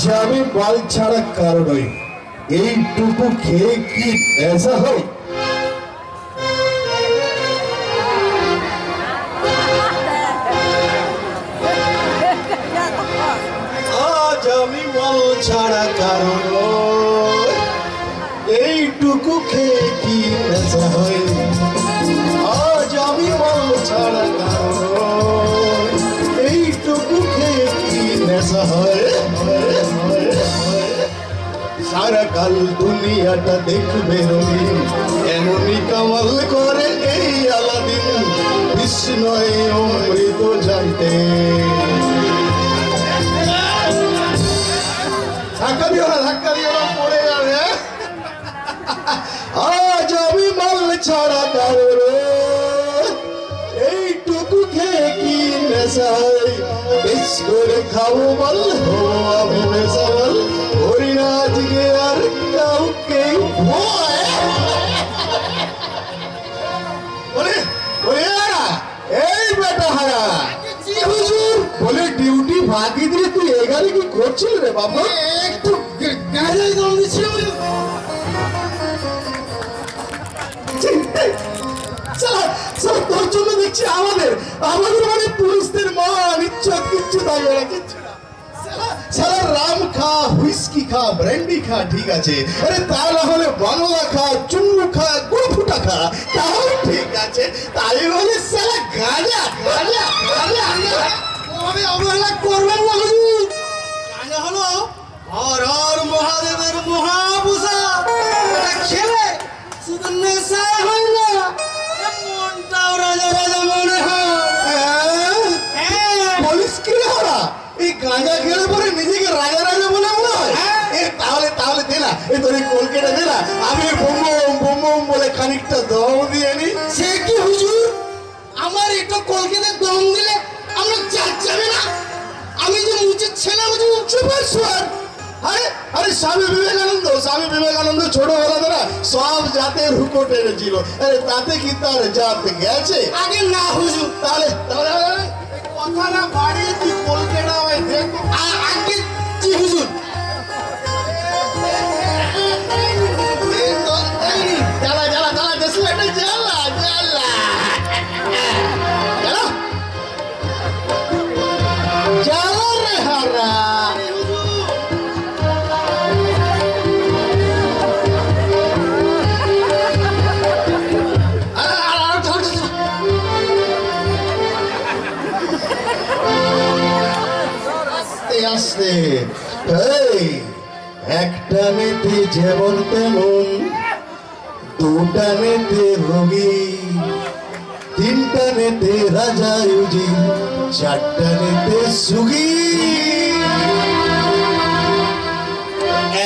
আচ্ছা আমি বাল ছাড়া কারণই এইটুকু খেয়ে কি নেশা হয়? আজ আমি বাল ছাড়া কারণ এইটুকু খেয়ে কি নেশা হয়? আজ আমি বাল ছাড়া কারণ এইটুকু খেয়ে কি নেশা হয়? সারা কাল দুনিয়াটা দেখবে রঙিন, এমনই কামাল করে এই আলাদিন, বিস্ময় অমৃত জানতে। ধাক্কা দিও না পড়ে যাবে। আজ আমি মাল ছাড়া কারণ এইটুকু খেয়ে কি নেশা হয়? বেশ করে খাবো বল, হো আমি নেশা বল, করি না আজকে আর কাউকে ভয়। এই বেটা হারা বলে ডিউটি ফাঁকি দিয়ে তুই এখানে কি করছিল রে বাবা? একটু গাঁজায় দম দিচ্ছিল। তোর জন্য দেখছি আমাদের মানে পুলিশদের মান ইচ্ছাত কিচ্ছু থাকবে না, কিচ্ছু না। সারা রাম খা, হুইস্কি খা, ব্র্যান্ডি খা, ঠিক আছে, আরে তা না হলে বাংলা খা, চুন্নু খা, গুড় ফুটা খা, তাও ঠিক আছে। তাই বলে সারা গাঁজা গাঁজা গাঁজা আমি অবহেলা করবেন না হুজুর। গাঁজা হলো হর হর মহাদেবের মহাপ্রসাদ। এটা খেলে শুধু নেশা হয় না, মনটাও রাজা রাজা মনে হয়। বলিস কি রে ওরা? এই গাঁজা খেলে পরে নিজেকে রাজা রাজা বলে মনে হয়? তাহলে দে না, এই তোর কলকেটা দে না, আমি বোম বোম বলে খানিকটা দম দিয়ে নি। সে কি হুজুর, আমার একটু কলকেতে দম দিলে আমরা যাবে না? আমি যে মুচির ছেলে হুজুর। Super super. আরে স্বামী বিবেকানন্দ ছোটবেলা ধরা সব জাতের হুকো টেনেছিল, আরে তাতে কি তার জাত গেছে? আগে না হুজুর। তাহলে কথা না বাড়িয়ে তুই কলকেটা হয় দেখ আগে কি হুজুর। একটা নেতে যেমন তেমন, দুটা নেতে রোগী, তিনটা নেতে রাজা ইউজি, চারটা নেতে সুগি।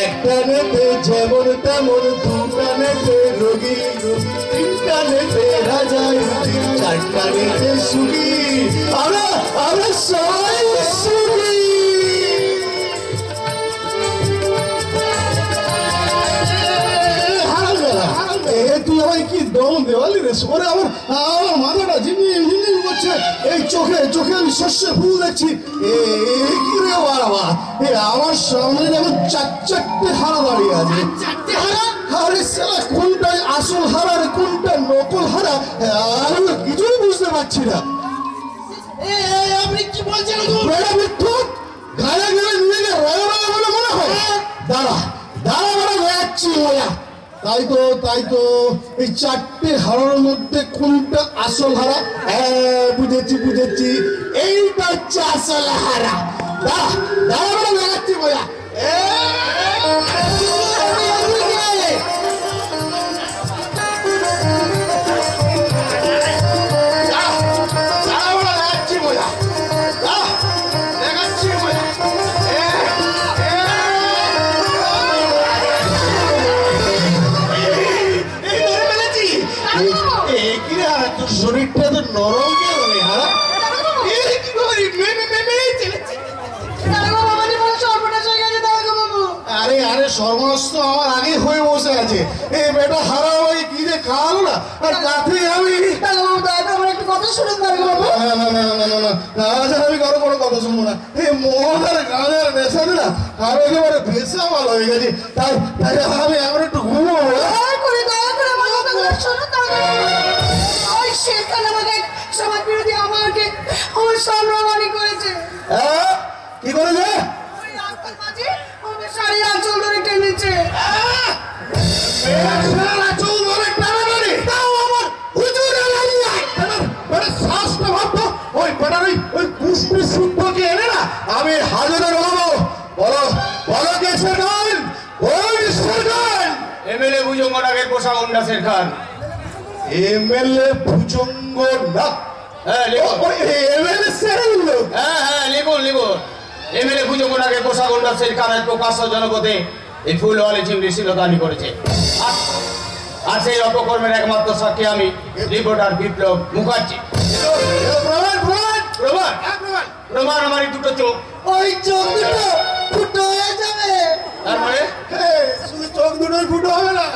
একটা নেতে যেমন তেমন, দুটা নেতে রোগী, তিনটা নেতে রাজা ইউজি, চারটা নেতে সুগি। আমরা সবাই সুগি। তুই আমায় কি দম দেওয়ালি রে? ওরে আমার মাথাটা ঝিমঝিম করছে, এই চোখে আমি শস্যে ফুল দেখছি। কি রে বাবা, আমার সামনে যেমন চারটে হারা দাঁড়িয়ে আছে। আরে সালা কোনটা আসল হারা রে কোনটা নকল হারা আমি কিছুই বুঝতে পারছি না। আপনি কি বলছেন? গায়ে গেলে নিজেকে রাজা রাজা বলে মনে হয়? দাঁড়া যাচ্ছি মজা। তাই তো এই চারটে হারার মধ্যে কোনটা আসল হারা? বুঝেছি, এইটা হচ্ছে আসল হারা। দাঁড়া যাচ্ছি মজা। শরীরটা তো নরম কেন রে? হারা আরে সর্বনাশ তো আমার আগে হয়ে বসে আছে। এই বেটা হারা ভাই কি যে খাওয়ালো না, আর তাতে আমি একটু কথা শুনুন দারোগা বাবু। আজ আমি কারো কোনো কথা শুনবো না। এই মদের গানের নেশাতে না আমি একেবারে বেসামাল হয়ে গেছি। তাই তাই আমি এখন একটু ঘুমবো। দয়া করে আমার কথাগুলো শুনুন দারোগা বাবু। ওই শেরখান আমাকে সমাজ বিরোধী আমাকে আমার সম্মানহানি করেছে। কি করেছে? ওই রাস্তার মাঝে আমাকে শাড়ি আঁচল ধরে টেনেছে। আমি হাজারে বলবো। বলো বলো কে শেরখান? ওই শেরখান এমএলএ ভুজঙ্গ নাগের পোষা গন্ডা শেরখান। এমএলএ ভুজঙ্গ না? হ্যাঁ লিখুন। এমএলএ স্যারের লোক? হ্যাঁ লিখুন লিখুন। এমএলএ ভুজঙ্গ নাগের পোষা গন্ডা শেরখানের প্রকাশ্য জনপথে এই ফুলওয়ালি চিমড়ি শিলদানি করেছে। আর সেই অপকর্মের একমাত্র সাক্ষী আমি রিপোর্টার বিপ্লব মুখার্জি। প্রমাণ প্রমাণ প্রমাণ প্রমাণ আমার এই দুটো চোখ। ওই চোখ দুটো ফুটো হয়ে যাবে। তারপরে শুধু চোখ দুটোই ফুটো হবে না,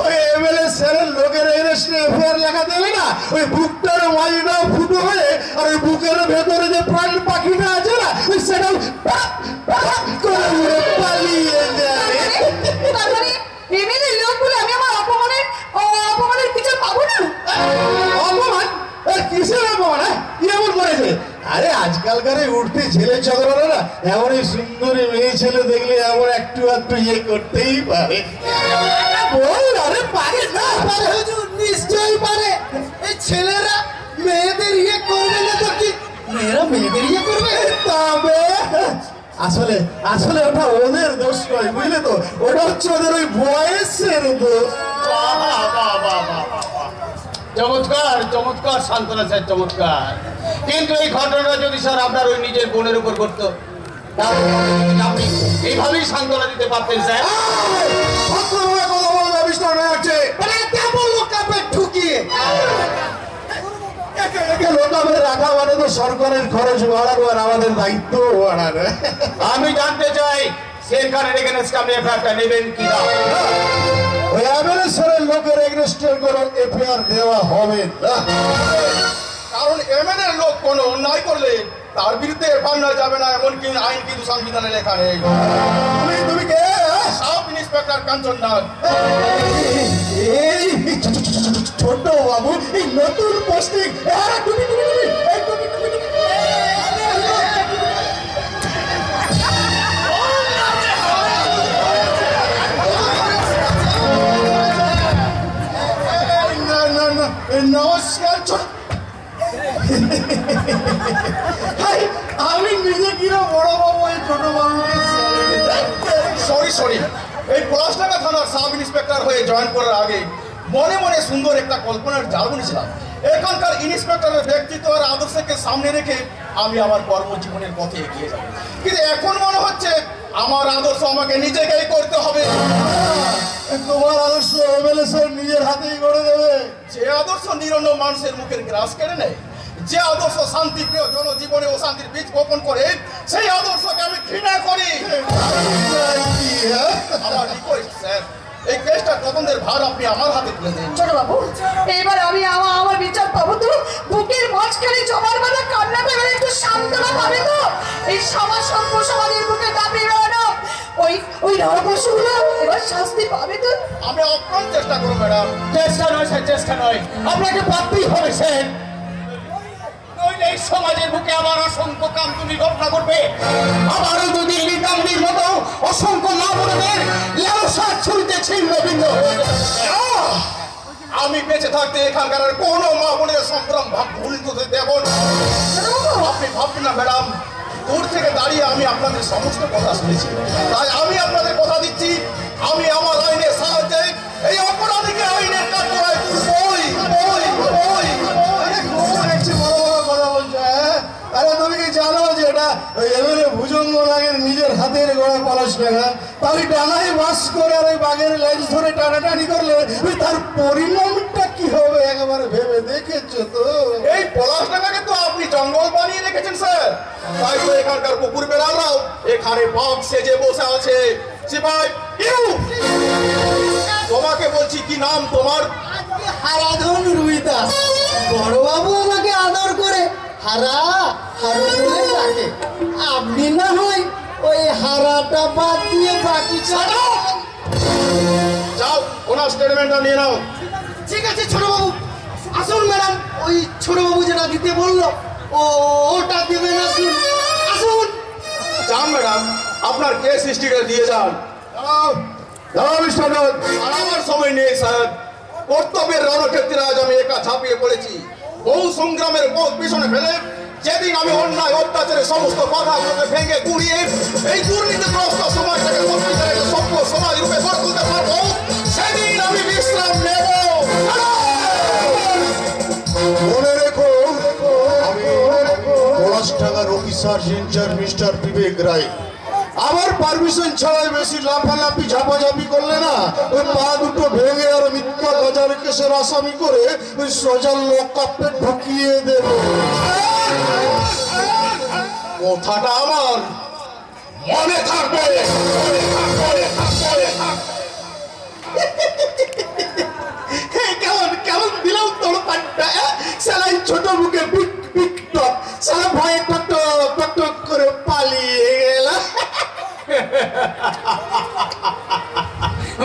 ওই এমএলএ স্যারের লোকের এগেইনস্টে এফআইআর লেখা দেবে না, ওই বুকটার মাঝিটাও ফুটো হয়ে আর ওই বুকের ভেতরে যে প্রাণ পাখিটা আছে না ওই সেটাও করে উড়ে পালিয়ে যায়। তার মানে এমএলএ লোকগুলো আমি আমার অপমানের বিচার পাবো না? অপমান? কিসের অপমান? কি এমন করেছে? আরে আজকালকার উঠতে ছেলে ছোকরারা না এমন সুন্দরী মেয়ে ছেলে দেখলে এমন একটু একটু ইয়ে করতেই পারে। বল আরে পারে না? পারে হুজুর, নিশ্চয়ই পারে। এই ছেলেরা মেয়েদের ইয়ে করবে না তো কি মেয়েরা মেয়েদের ইয়ে করবে? তবে আসলে আসলে ওটা ওদের দোষ নয়, বুঝলে তো? ওটা হচ্ছে ওদের ওই বয়সের দোষ। চমৎকার চমৎকার সান্ত্বনা স্যার, চমৎকার। কিন্তু এই ঘটনা যদি স্যার আপনার ওই নিজের বোনের উপর করতো তাহলে আপনি এইভাবেই সান্ত্বনা দিতে পারতেন স্যার। ভদ্রভাবে কথা বলবে, আবিষ্কার হয়ে যাচ্ছে। মানে কেমন লোকাপে ঠুকিয়ে একে একে লোকাবে রাখা মানে তো সরকারের খরচ বাড়ানো আর আমাদের দায়িত্ব বাড়ানো। আমি জানতে চাই শেরখানের এগেনস্টে আপনি এফআইআরটা নেবেন কি না? ওই এমএলএ স্যারের লোকের এগেইনস্টে কোনো এফআইআর দেওয়া হবে না। কারণ এমএলএ লোক কোনো অন্যায় করলে তার বিরুদ্ধে এফআইআর নেওয়া যাবে না, এমনকি আইন কিন্তু সংবিধানে লেখা নেই। তুমি কে? সাব ইন্সপেক্টর কাঞ্চন নাগ। এই ছোট বাবু, এই নতুন পোস্টিং। নমস্কার। আমি নিজে কিনা বড় বাবু এই ছোট বাবুকে সরি এই পলাশডাঙ্গা থানার সাব ইন্সপেক্টর হয়ে জয়েন করার আগে মনে মনে সুন্দর একটা কল্পনার জাল বুনেছিলাম। এখানকার ইন্সপেক্টরের ব্যক্তিত্ব আর আদর্শকে সামনে রেখে আমি আমার কর্মজীবনের পথে এগিয়ে যাব। কিন্তু এখন মনে হচ্ছে আমার আদর্শ আমাকে নিজেকেই করতে হবে। তোমার আদর্শ এমএলএ স্যার নিজের হাতেই করে দেবে। যে আদর্শ নিরন্ন মানুষের মুখের গ্রাস কেড়ে নেয়, যে আদর্শ শান্তিপ্রিয় জনজীবনে ও শান্তির বীজ বপন করে, সেই আদর্শকে আমি ঘৃণা করি। আমার রিকোয়েস্ট স্যার, এই কেসটা তদন্তের ভার আপনি আমার হাতে তুলে দিন। ছোট বাবু, এবার আমি আমার বিচার পাবো তো? বুকের মাঝখানে জমার বেলা কান্না করে একটু সান্ত্বনা পাবে তো? এই সমাজ সমাজের বুকে দাবি বেড়ানো ওই নরপশুগুলো এবার শাস্তি পাবে তো? আমি অপ্রাণ চেষ্টা করবো ম্যাডাম। চেষ্টা নয় স্যার, চেষ্টা নয়, আপনাকে পারতেই হবে স্যার। নইলে এই সমাজের বুকে আবার অসংখ্য কামতুনি ঘটনা করবে। আবারও যদি নিকামনির মতো অসংখ্য মা বোনদের লেউসার ছুরিতে ছিন্ন ভিন্ন হয়ে যাবে। আমি বেঁচে থাকতে এখানকার আর কোনো মা বোনের সম্ভ্রম ভাব ভুলিত দেব না। আপনি ভাববেন না ম্যাডাম, দূর থেকে দাঁড়িয়ে আমি আপনাদের সমস্ত কথা শুনেছি, তাই আমি আপনাদের কথা দিচ্ছি, আমি আমার আইনের সাহায্যে এই অপরাধীকে আইনের কাঠগড়ায় তুলবই। কথা বলছো? আরে তুমি কি জানো যে এটা এমএলএ ভুজঙ্গ নাগের নিজের হাতের গড়া পলাশ ডাঙ্গা? তাহলে ডাঙায় বাস করে আর ওই বাঘের লেজ ধরে টানাটানি করলে তার পরিণামটা কি হবে একেবারে ভেবে দেখেছো তো? এই পলাশডাঙ্গাকে তো আপনি জঙ্গল বানিয়ে রেখেছেন স্যার, তাই তো এখানকার কুকুর বেড়ালাও এখানে বাঘ সেজে বসে আছে। সিপাই তোমাকে বলছি, কি নাম তোমার? হারাধন রুই দাস। বড়বাবু আমাকে আদর করে হারা হারু বলে ডাকে। আপনি না হয় ওই হারাটা বাদ দিয়ে বাকি যাও ওনার স্টেটমেন্টটা নিয়ে নাও। ঠিক আছে ছোটবাবু। আসুন ম্যাডাম, ওই ছোটবাবু যেটা দিতে বললো ওটা দেবেন। আসুন আসুন। যান ম্যাডাম, আপনার কেস হিস্ট্রিটা দিয়ে যান। আর আমার সময় নেই স্যার। কর্তব্যের রণক্ষেত্রে আজ আমি একা ঝাঁপিয়ে পড়েছি। বহু সংগ্রামের পথ পিছনে ফেলে যেদিন আমি অন্যায় অত্যাচারের সমস্ত বাধাগুলোকে ভেঙে গুড়িয়ে এই দুর্নীতিগ্রস্ত সমাজটাকে সত্যিকারের একটা সভ্য সমাজ রূপে গড়ে তুলতে পারবো, সেদিন আমি বিশ্রাম নেব। মনে রেখো, আমি পলাশডাঙ্গার অফিসার ইনচার্জ মিস্টার বিবেক রায়। আমার পারমিশন ছাড়াই বেশি লাফালাফি ঝাপাঝাপি করলে না, ওই পা দুটো ভেঙে আর মিথ্যা বাজার কেসের আসামি করে ওই সোজা লকআপে ঢুকিয়ে দেব। কথাটা আমার মনে থাকবে। কেমন কেমন দিলাম তোর পাটটা, সালাই ছোট মুখে বিক বিক টক, সালা ভয়ে টক টক টক করে পালিয়ে গেল।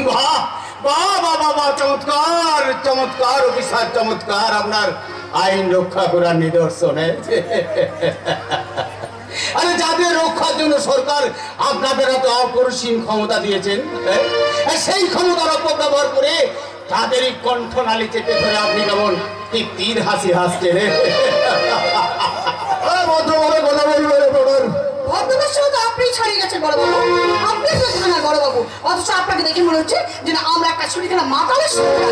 বাহ বাহ বাহ বাহ, চমৎকার চমৎকার অফিসার, চমৎকার। আপনার আইন রক্ষা করার নিদর্শন। আরে যাদের রক্ষার জন্য সরকার আপনাদের এত অপরিসীম ক্ষমতা দিয়েছেন, সেই ক্ষমতার অপব্যবহার করে তাদেরই কণ্ঠনালী চেপে ধরে আপনি কেমন তৃপ্তির হাসি হাসছে রে। ভদ্রভাবে কথা বলবে রে ব্রাদার। ভদ্রতার সঙ্গে তো আপনি ছাড়িয়ে গেছেন বড়বাবু। আপনি তো থানার বড়বাবু, অথচ আপনাকে দেখে মনে হচ্ছে যে না আমরা একটা ছুরিখানা মাতালের সঙ্গে।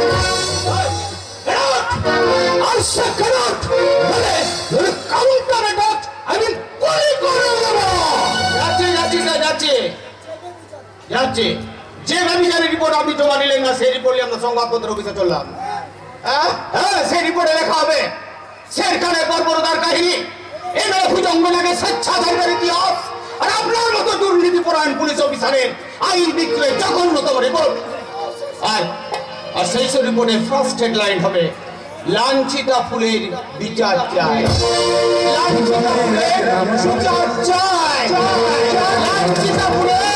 যাচ্ছে যে ব্যবচারের রিপোর্ট আপনি জমা নিলেন না, সেই রিপোর্ট আমরা সংবাদপত্র অফিসে চললাম। হ্যাঁ, সেই রিপোর্টে লেখা হবে শের খানের বর্বরতার কাহিনী, এমএলএ ভুজঙ্গনাকে স্বেচ্ছাচারিতার ইতিহাস, আর আপনার মতো দুর্নীতিপরায়ণ পুলিশ অফিসারের আইন বিক্রয় জঘন্যতম রিপোর্ট। আর সেই সব রিপোর্টের ফার্স্ট হেডলাইন হবে লাঞ্ছিতা ফুলের বিচার চাই। লাঞ্ছিতা ফুলের বিচার চাই। লাঞ্ছিতা ফুলের